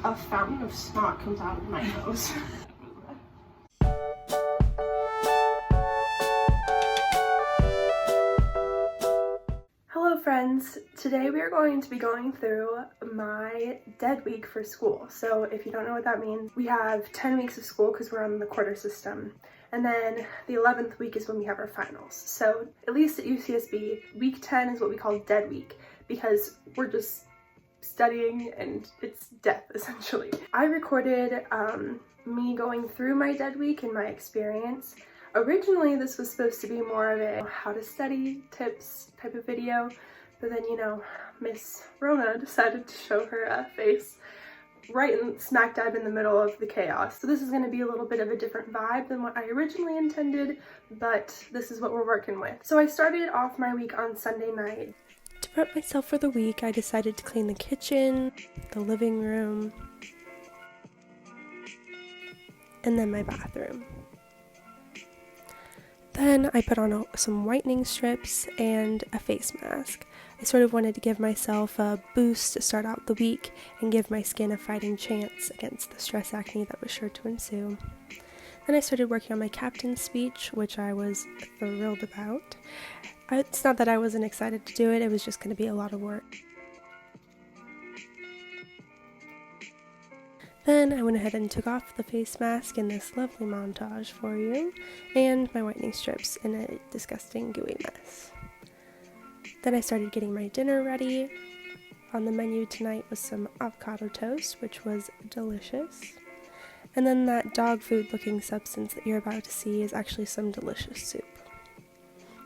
A fountain of snot comes out of my nose. Hello friends, today we are going to be going through my dead week for school. So if you don't know what that means, we have 10 weeks of school because we're on the quarter system. And then the 11th week is when we have our finals. So at least at UCSB, week 10 is what we call dead week because we're just studying and it's death essentially. I recorded me going through my dead week and my experience. Originally this was supposed to be more of a how to study tips type of video, but then Miss Rona decided to show her face right in smack dab in the middle of the chaos. So this is going to be a little bit of a different vibe than what I originally intended, but this is what we're working with. So I started off my week on Sunday night. To prep myself for the week, I decided to clean the kitchen, the living room, and then my bathroom. Then I put on some whitening strips and a face mask. I sort of wanted to give myself a boost to start out the week and give my skin a fighting chance against the stress acne that was sure to ensue. Then I started working on my captain's speech, which I was thrilled about. It's not that I wasn't excited to do it, it was just going to be a lot of work. Then I went ahead and took off the face mask in this lovely montage for you, and my whitening strips in a disgusting gooey mess. Then I started getting my dinner ready. On the menu tonight was some avocado toast, which was delicious. And then that dog food looking substance that you're about to see is actually some delicious soup.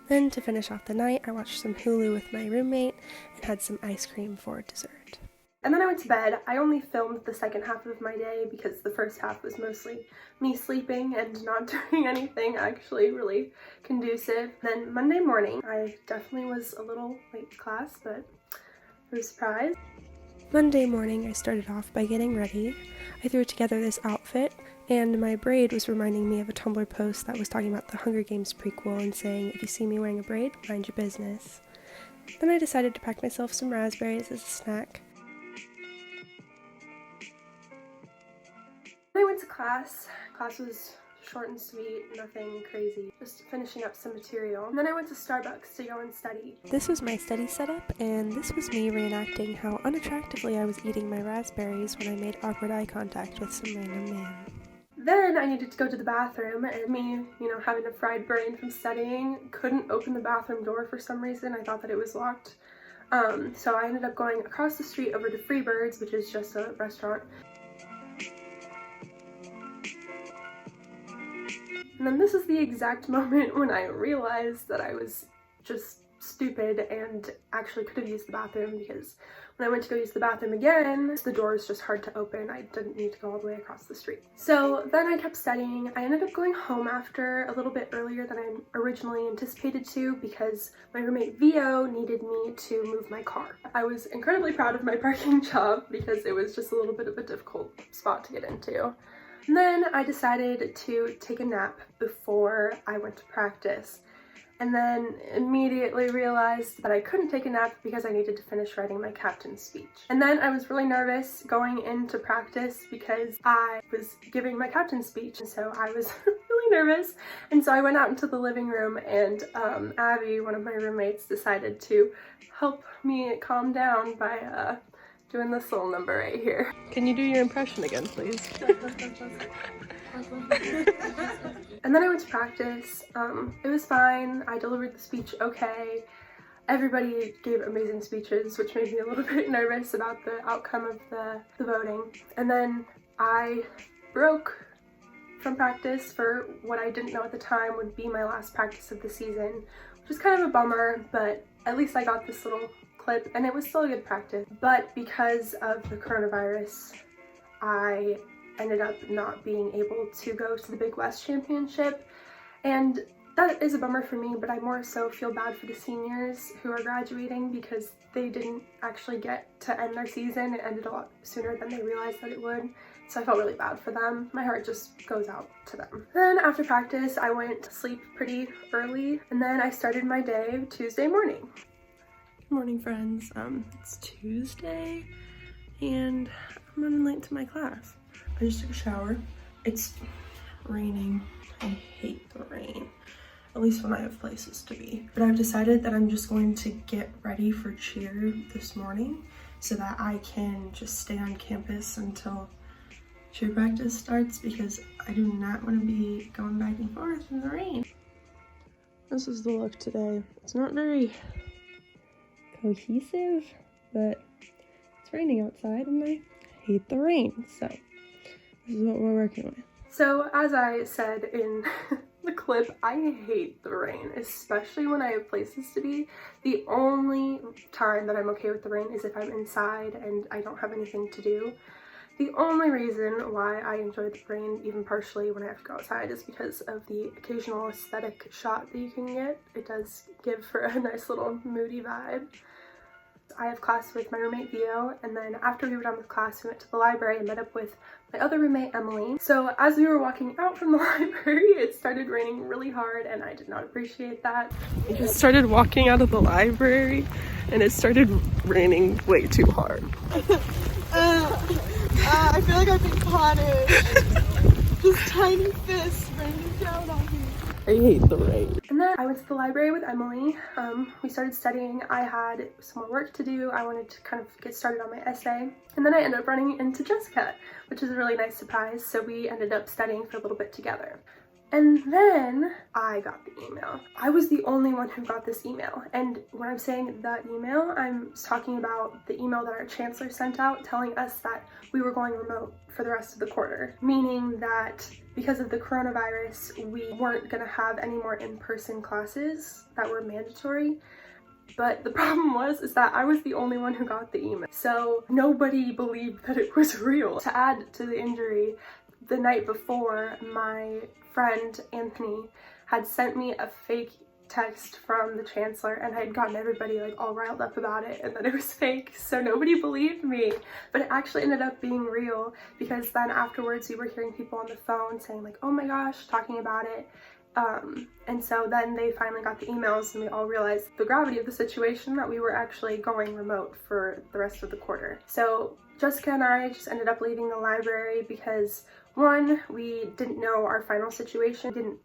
Then to finish off the night, I watched some Hulu with my roommate and had some ice cream for dessert. And then I went to bed. I only filmed the second half of my day because the first half was mostly me sleeping and not doing anything actually really conducive. Then Monday morning, I definitely was a little late to class, but I was surprised. Monday morning, I started off by getting ready. I threw together this outfit, and my braid was reminding me of a Tumblr post that was talking about the Hunger Games prequel and saying, if you see me wearing a braid, mind your business. Then I decided to pack myself some raspberries as a snack. I went to class. Class was short and sweet, nothing crazy, just finishing up some material. And then I went to Starbucks to go and study. This was my study setup, and this was me reenacting how unattractively I was eating my raspberries when I made awkward eye contact with some random man. Then I needed to go to the bathroom, and me, having a fried brain from studying, couldn't open the bathroom door for some reason. I thought that it was locked. So I ended up going across the street over to Freebirds, which is just a restaurant. And then this is the exact moment when I realized that I was just stupid and actually could have used the bathroom, because when I went to go use the bathroom again, the door is just hard to open. I didn't need to go all the way across the street. So then I kept studying. I ended up going home after a little bit earlier than I originally anticipated to because my roommate Vio needed me to move my car. I was incredibly proud of my parking job because it was just a little bit of a difficult spot to get into. And then I decided to take a nap before I went to practice, and then immediately realized that I couldn't take a nap because I needed to finish writing my captain's speech. And then I was really nervous going into practice because I was giving my captain's speech, and so I was really nervous. And so I went out into the living room, and Abby, one of my roommates, decided to help me calm down by doing this little number right here. Can you do your impression again, please? And then I went to practice. It was fine. I delivered the speech okay. Everybody gave amazing speeches, which made me a little bit nervous about the outcome of the voting. And then I broke from practice for what I didn't know at the time would be my last practice of the season, which is kind of a bummer, but at least I got this little clip, and it was still a good practice. But because of the coronavirus, I ended up not being able to go to the Big West Championship, and that is a bummer for me, but I more so feel bad for the seniors who are graduating because they didn't actually get to end their season. It ended a lot sooner than they realized that it would, so I felt really bad for them. My heart just goes out to them. Then after practice, I went to sleep pretty early, and then I started my day Tuesday morning. Good morning, friends. It's Tuesday, and I'm running late to my class. I just took a shower. It's raining. I hate the rain, at least when I have places to be. But I've decided that I'm just going to get ready for cheer this morning so that I can just stay on campus until cheer practice starts, because I do not want to be going back and forth in the rain. This is the look today. It's not very cohesive, but it's raining outside and I hate the rain, so this is what we're working with. So as I said in the clip, I hate the rain, especially when I have places to be. The only time that I'm okay with the rain is if I'm inside and I don't have anything to do. The only reason why I enjoy the rain, even partially when I have to go outside, is because of the occasional aesthetic shot that you can get. It does give for a nice little moody vibe. I have class with my roommate Theo, and then after we were done with class, we went to the library and met up with my other roommate Emily. So as we were walking out from the library, it started raining really hard, and I did not appreciate that. We just started walking out of the library, and it started raining way too hard. I feel like I've been punished. This tiny fist raining down on me. I hate the rain. And then I went to the library with Emily. We started studying. I had some more work to do. I wanted to kind of get started on my essay. And then I ended up running into Jessica, which is a really nice surprise. So we ended up studying for a little bit together. And then I got the email. I was the only one who got this email. And when I'm saying that email, I'm talking about the email that our chancellor sent out telling us that we were going remote for the rest of the quarter, meaning that because of the coronavirus, we weren't gonna have any more in-person classes that were mandatory. But the problem is that I was the only one who got the email. So nobody believed that it was real. To add to the injury, the night before, my friend Anthony had sent me a fake text from the chancellor, and I had gotten everybody like all riled up about it and that it was fake, so nobody believed me. But it actually ended up being real, because then afterwards we were hearing people on the phone saying like, oh my gosh, talking about it. And so then they finally got the emails and we all realized the gravity of the situation, that we were actually going remote for the rest of the quarter. So Jessica and I just ended up leaving the library because, one, we didn't know our final situation, didn't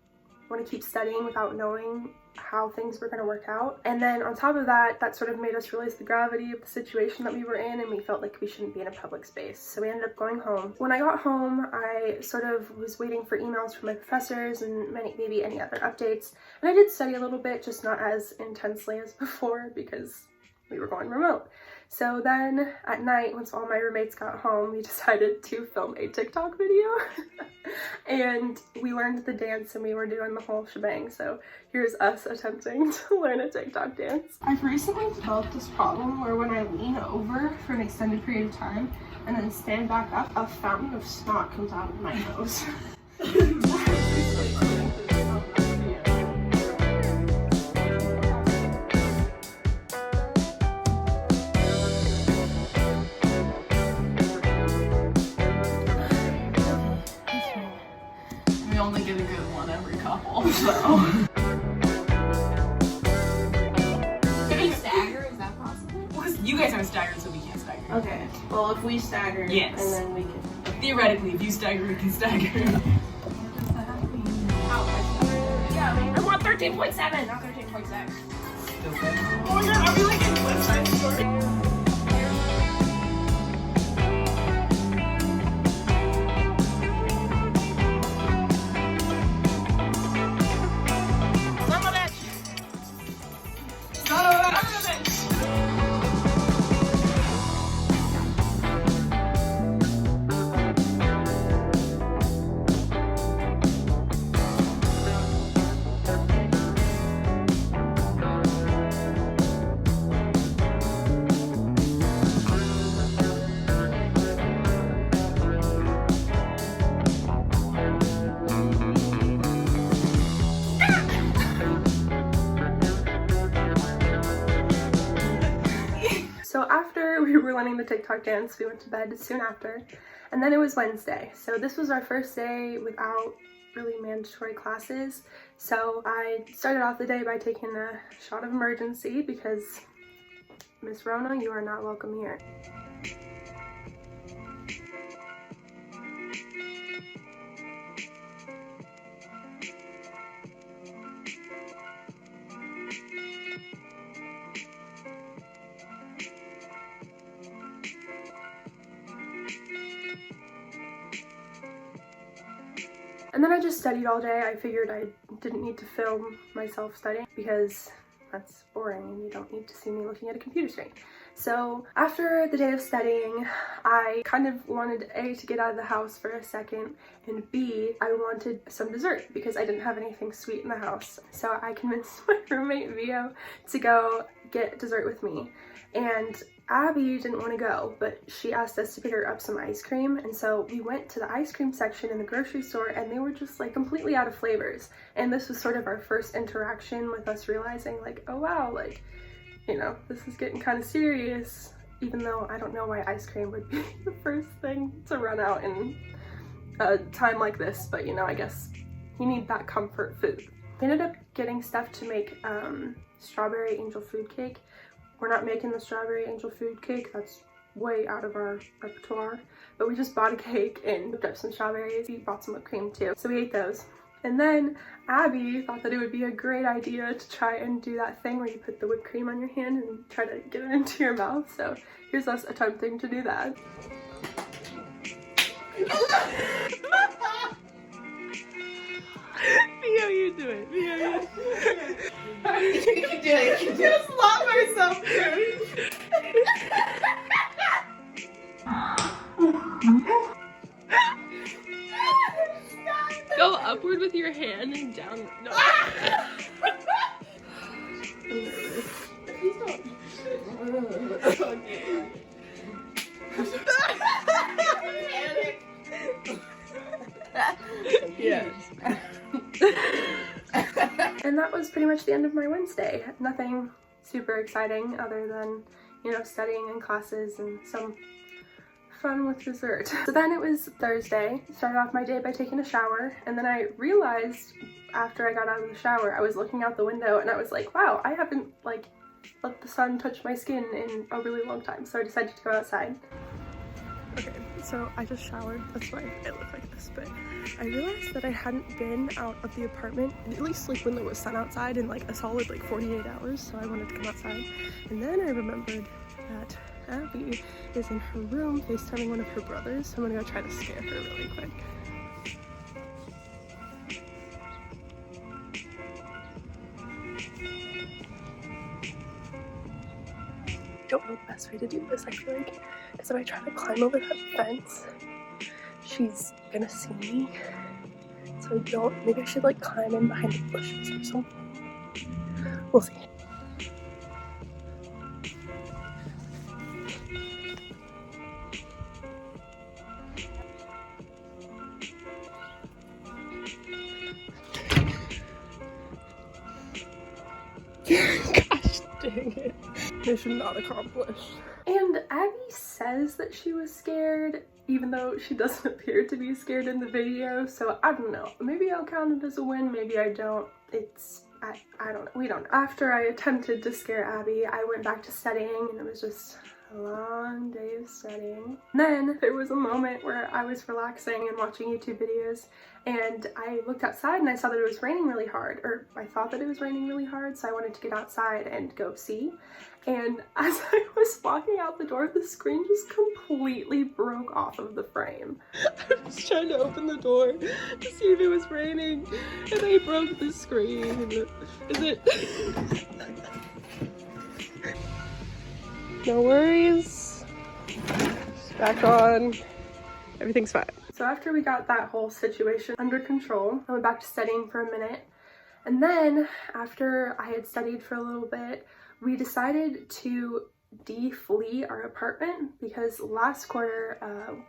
want to keep studying without knowing how things were going to work out. And then on top of that, that sort of made us realize the gravity of the situation that we were in, and we felt like we shouldn't be in a public space. So we ended up going home. When I got home, I sort of was waiting for emails from my professors and maybe any other updates. And I did study a little bit, just not as intensely as before because we were going remote. So then at night, once all my roommates got home, we decided to film a TikTok video. And we learned the dance and we were doing the whole shebang. So here's us attempting to learn a TikTok dance. I've recently developed this problem where when I lean over for an extended period of time and then stand back up, a fountain of snot comes out of my nose. We only get a good one every couple, so. Can we stagger? Is that possible? Well, you guys aren't staggered, so we can't stagger. Okay, well if we stagger, yes, and then we can... Theoretically, if you stagger, we can stagger. I want 13.7, not 13.6. Oh my god, are we like in the website story? So after we were learning the TikTok dance, we went to bed soon after, and then it was Wednesday. So this was our first day without really mandatory classes. So I started off the day by taking a shot of emergency because Miss Rona, you are not welcome here. And then I just studied all day. I figured I didn't need to film myself studying because that's boring and you don't need to see me looking at a computer screen. So after the day of studying, I kind of wanted A, to get out of the house for a second, and B, I wanted some dessert because I didn't have anything sweet in the house. So I convinced my roommate Vio to go get dessert with me. And Abby didn't want to go, but she asked us to pick her up some ice cream, and so we went to the ice cream section in the grocery store, and they were just like completely out of flavors. And this was sort of our first interaction with us realizing like, oh wow, like, you know, this is getting kind of serious, even though I don't know why ice cream would be the first thing to run out in a time like this, but you know, I guess you need that comfort food. We ended up getting stuff to make strawberry angel food cake. We're not making the strawberry angel food cake, that's way out of our repertoire, but we just bought a cake and whipped up some strawberries. We bought some whipped cream too, so we ate those. And then Abby thought that it would be a great idea to try and do that thing where you put the whipped cream on your hand and try to get it into your mouth, so here's us attempting to do that. Vio, you do it. Vio, you do it. You can do it. You can just love myself, dude. Go upward with your hand and down. No. Yes. And that was pretty much the end of my Wednesday. Nothing super exciting other than, you know, studying in classes and some fun with dessert. So then it was Thursday. Started off my day by taking a shower, and then I realized after I got out of the shower, I was looking out the window and I was like, wow, I haven't like let the sun touch my skin in a really long time. So I decided to go outside. Okay, so I just showered, that's why I look like this, but I realized that I hadn't been out of the apartment, at least like when there was sun outside, in like a solid like 48 hours, so I wanted to come outside. And then I remembered that Abby is in her room FaceTiming one of her brothers, so I'm gonna go try to scare her really quick. I don't know the best way to do this, I feel like, because if I try to climb over that fence, she's gonna see me. So I don't, maybe I should like climb in behind the bushes or something. We'll see. Gosh dang it. Mission not accomplished. And Abby says that she was scared, even though she doesn't appear to be scared in the video, so I don't know. Maybe I'll count it as a win, maybe I don't. I don't know. We don't know. After I attempted to scare Abby, I went back to studying, and it was just a long day of studying. And then there was a moment where I was relaxing and watching YouTube videos, and I looked outside and I saw that it was raining really hard, or I thought that it was raining really hard, so I wanted to get outside and go see. And as I was walking out the door, the screen just completely broke off of the frame. I was trying to open the door to see if it was raining, and I broke the screen. Is it? No worries. Back on. Everything's fine. So after we got that whole situation under control, I went back to studying for a minute. And then after I had studied for a little bit, we decided to de-flea our apartment because last quarter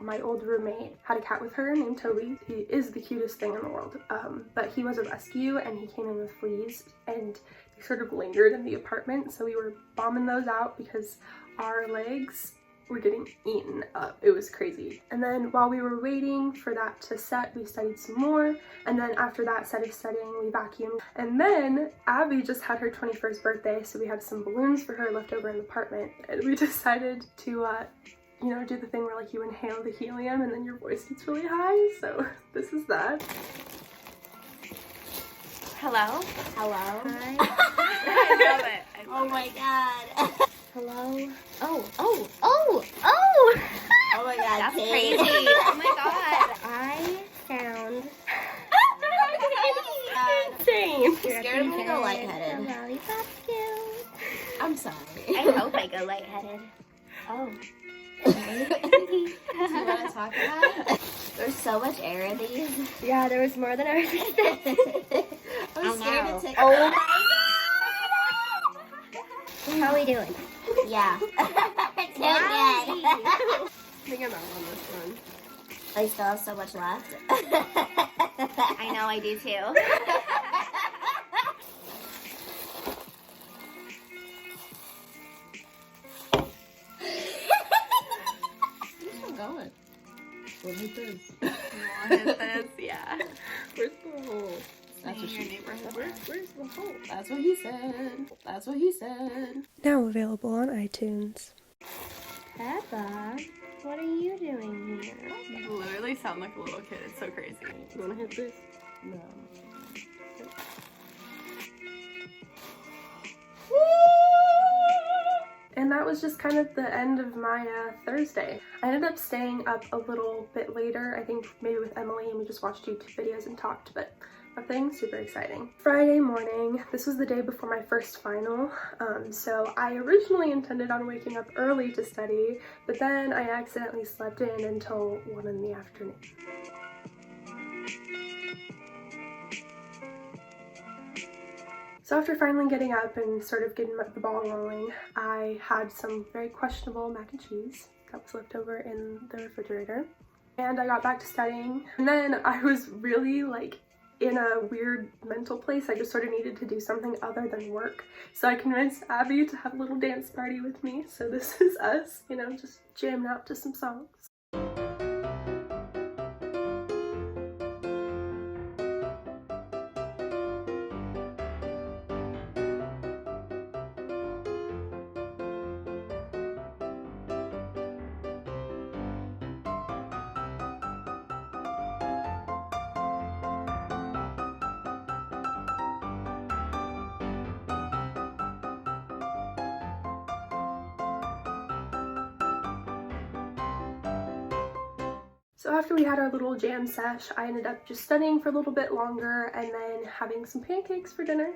my old roommate had a cat with her named Toby. He is the cutest thing in the world, but he was a rescue and he came in with fleas and they sort of lingered in the apartment, so we were bombing those out because our legs were getting eaten up. It was crazy. And then while we were waiting for that to set, we studied some more, and then after that set of studying, we vacuumed. And then Abby just had her 21st birthday, so we had some balloons for her left over in the apartment, and we decided to you know, do the thing where like you inhale the helium and then your voice gets really high, so this is that. Hello? Hello? Hi. I love it. Oh my god. Hello? Oh. Oh my god, That's Kate. crazy. Oh my god. I found so lightheaded. Oh. Do you want to talk about it? There's so much air in these. Yeah, there was more than I expected. I'm scared to take. Oh my How are we doing? Yeah. Too good. I think I'm out on this one. I still have so much left. I know, I do too. Going. We'll hit this. Yeah. Where's the hole? That's what your she. neighborhood. Where's the hole? That's what he said. That's what he said. Now available on iTunes. Peppa, what are you doing here? You literally sound like a little kid. It's so crazy. You wanna hit this? No. And that was just kind of the end of my Thursday. I ended up staying up a little bit later, I think maybe with Emily, and we just watched YouTube videos and talked, but nothing super exciting. Friday morning, this was the day before my first final, so I originally intended on waking up early to study, but then I accidentally slept in until 1 in the afternoon. So after finally getting up and sort of getting the ball rolling, I had some very questionable mac and cheese that was left over in the refrigerator. And I got back to studying. And then I was really like in a weird mental place. I just sort of needed to do something other than work. So I convinced Abby to have a little dance party with me. So this is us, you know, just jamming out to some songs. So after we had our little jam sesh, I ended up just studying for a little bit longer and then having some pancakes for dinner,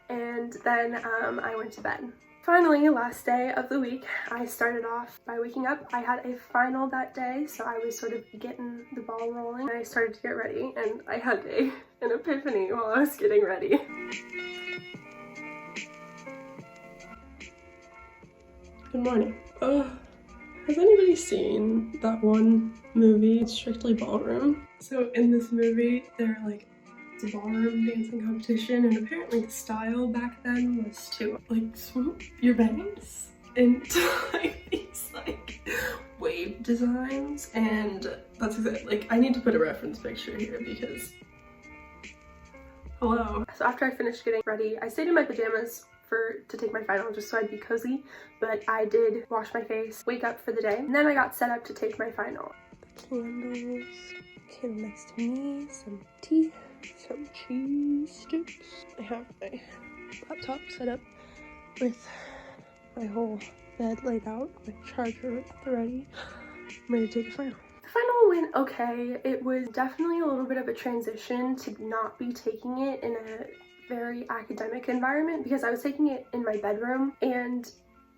and then I went to bed. Finally, last day of the week, I started off by waking up. I had a final that day, so I was sort of getting the ball rolling. I started to get ready, and I had an epiphany while I was getting ready. Good morning. Has anybody seen that one movie, Strictly Ballroom? So in this movie, they're like, it's a ballroom dancing competition, and apparently the style back then was to like swoop your bangs into like these like wave designs, and that's exactly, like, I need to put a reference picture here because, hello. So after I finished getting ready, I stayed in my pajamas to take my final just so I'd be cozy, but I did wash my face, wake up for the day, and then I got set up to take my final. Candles, candle next to me, some tea, some cheese sticks. I have my laptop set up with my whole bed laid out, my charger at the ready. I'm ready to take a final. The final went okay. It was definitely a little bit of a transition to not be taking it in a very academic environment because I was taking it in my bedroom, and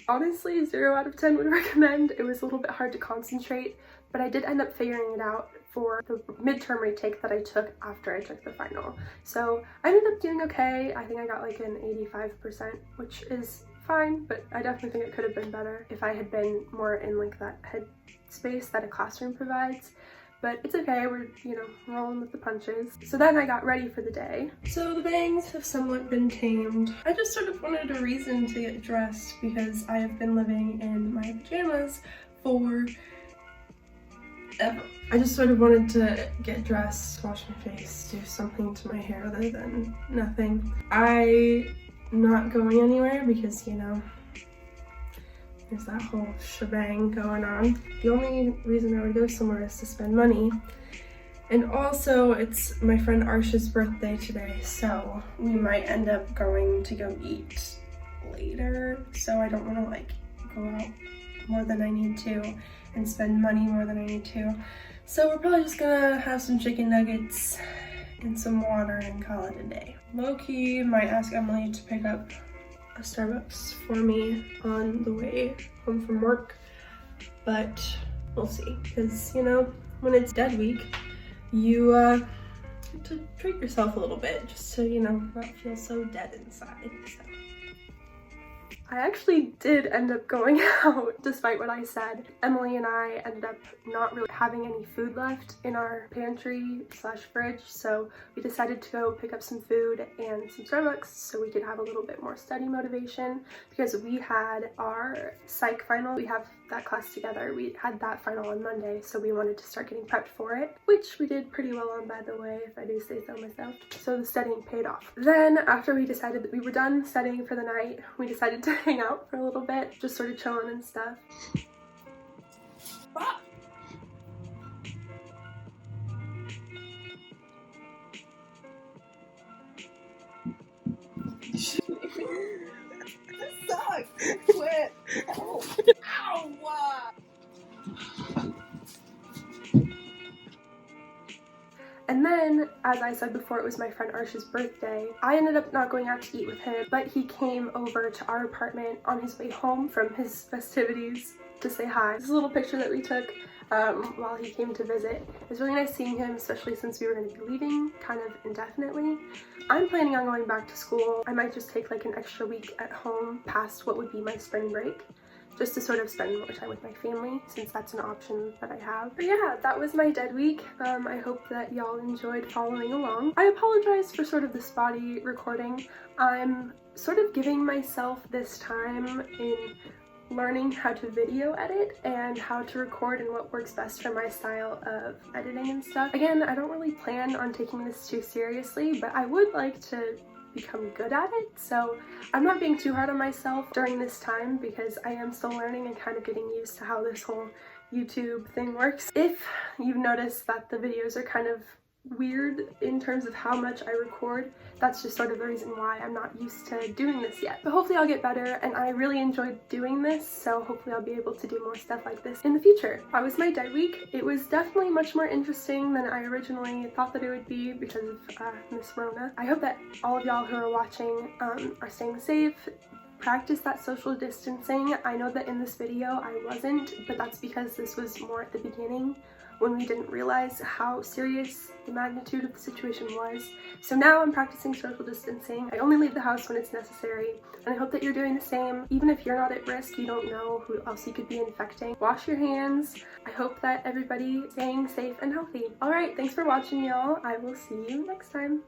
honestly 0 out of 10 would recommend. It was a little bit hard to concentrate, but I did end up figuring it out for the midterm retake that I took after I took the final. So I ended up doing okay. I think I got like an 85%, which is fine, but I definitely think it could have been better if I had been more in like that head space that a classroom provides. But it's okay, we're, you know, rolling with the punches. So then I got ready for the day. So the bangs have somewhat been tamed. I just sort of wanted a reason to get dressed because I have been living in my pajamas for ever. I just sort of wanted to get dressed, wash my face, do something to my hair other than nothing. I'm not going anywhere because, you know, there's that whole shebang going on. The only reason I would go somewhere is to spend money. And also, it's my friend Arsha's birthday today, so we might end up going to go eat later. So I don't want to like go out more than I need to and spend money more than I need to. So we're probably just gonna have some chicken nuggets and some water and call it a day. Low-key, might ask Emily to pick up a Starbucks for me on the way home from work, but we'll see, because you know, when it's dead week, you have to treat yourself a little bit just to, you know, not feel so dead inside. So. I actually did end up going out, despite what I said. Emily and I ended up not really having any food left in our pantry slash fridge, so we decided to go pick up some food and some Starbucks so we could have a little bit more study motivation, because we had our psych final. We have that class together. We had that final on Monday, so we wanted to start getting prepped for it, which we did pretty well on, by the way, if I do say so myself. So the studying paid off. Then after we decided that we were done studying for the night, we decided to hang out for a little bit, just sort of chilling and stuff. This sucks. Quit. Ow. Ow. And then, as I said before, it was my friend Arsh's birthday. I ended up not going out to eat with him, but he came over to our apartment on his way home from his festivities to say hi. This is a little picture that we took while he came to visit. It was really nice seeing him, especially since we were going to be leaving kind of indefinitely. I'm planning on going back to school. I might just take like an extra week at home past what would be my spring break, just to sort of spend more time with my family, since that's an option that I have. But yeah, that was my dead week. I hope that y'all enjoyed following along. I apologize for sort of the spotty recording. I'm sort of giving myself this time in learning how to video edit and how to record and what works best for my style of editing and stuff. Again, I don't really plan on taking this too seriously, but I would like to become good at it, so I'm not being too hard on myself during this time because I am still learning and kind of getting used to how this whole YouTube thing works. If you've noticed that the videos are kind of weird in terms of how much I record, that's just sort of the reason why I'm not used to doing this yet. But hopefully I'll get better, and I really enjoyed doing this, so hopefully I'll be able to do more stuff like this in the future. That was my dead week. It was definitely much more interesting than I originally thought that it would be because of Miss Rona. I hope that all of y'all who are watching are staying safe. Practice that social distancing. I know that in this video I wasn't, but that's because this was more at the beginning when we didn't realize how serious the magnitude of the situation was. So now I'm practicing social distancing. I only leave the house when it's necessary, and I hope that you're doing the same. Even if you're not at risk, you don't know who else you could be infecting. Wash your hands. I hope that everybody's staying safe and healthy. Alright, thanks for watching, y'all. I will see you next time.